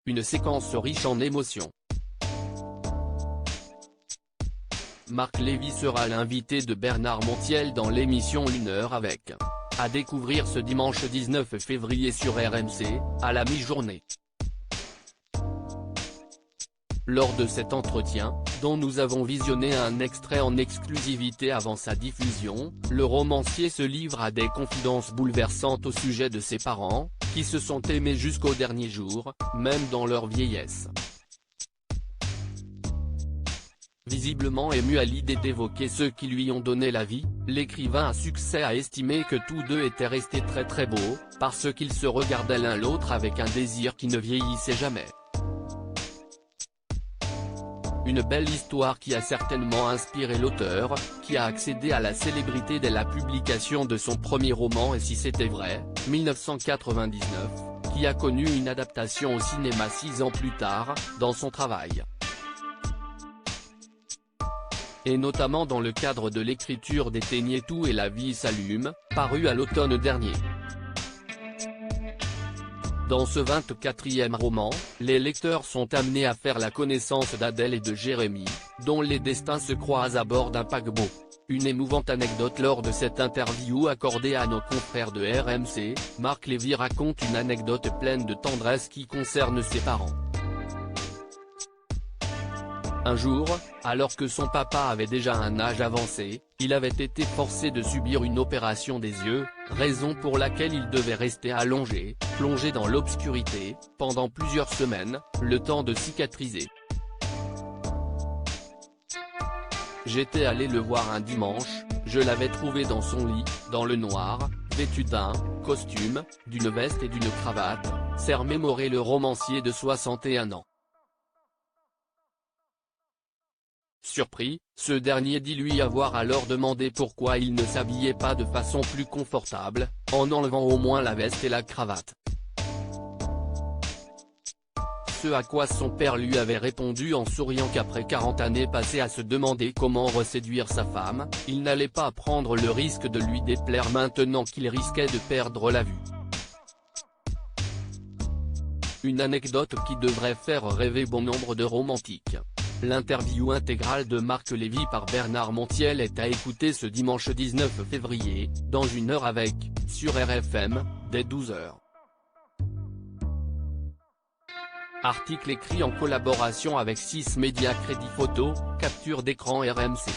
une séquence riche en émotions. Marc Lévy sera l'invité de Bernard Montiel dans l'émission 1 heure avec. À découvrir ce dimanche 19 février sur RMC, à la mi-journée. Lors de cet entretien, dont nous avons visionné un extrait en exclusivité avant sa diffusion, le romancier se livre à des confidences bouleversantes au sujet de ses parents, qui se sont aimés jusqu'au dernier jour, même dans leur vieillesse. Visiblement ému à l'idée d'évoquer ceux qui lui ont donné la vie, l'écrivain à succès a estimé que tous deux étaient restés très beaux, parce qu'ils se regardaient l'un l'autre avec un désir qui ne vieillissait jamais. Une belle histoire qui a certainement inspiré l'auteur, qui a accédé à la célébrité dès la publication de son premier roman Et si c'était vrai, 1999, qui a connu une adaptation au cinéma 6 ans plus tard, dans son travail. Et notamment dans le cadre de l'écriture d'Éteignez tout et la vie s'allume, paru à l'automne dernier. Dans ce 24e roman, les lecteurs sont amenés à faire la connaissance d'Adèle et de Jérémy, dont les destins se croisent à bord d'un paquebot. Une émouvante anecdote lors de cette interview accordée à nos confrères de RMC, Marc Lévy raconte une anecdote pleine de tendresse qui concerne ses parents. Un jour, alors que son papa avait déjà un âge avancé, il avait été forcé de subir une opération des yeux, raison pour laquelle il devait rester allongé, plongé dans l'obscurité, pendant plusieurs semaines, le temps de cicatriser. J'étais allé le voir un dimanche, je l'avais trouvé dans son lit, dans le noir, vêtu d'un costume, d'une veste et d'une cravate, s'est remémoré le romancier de 61 ans. Surpris, ce dernier dit lui avoir alors demandé pourquoi il ne s'habillait pas de façon plus confortable, en enlevant au moins la veste et la cravate. Ce à quoi son père lui avait répondu en souriant qu'après 40 années passées à se demander comment reséduire sa femme, il n'allait pas prendre le risque de lui déplaire maintenant qu'il risquait de perdre la vue. Une anecdote qui devrait faire rêver bon nombre de romantiques. L'interview intégrale de Marc Lévy par Bernard Montiel est à écouter ce dimanche 19 février, dans 1 heure avec, sur RFM, dès 12h. Article écrit en collaboration avec 6 médias Crédit Photo, capture d'écran RMC.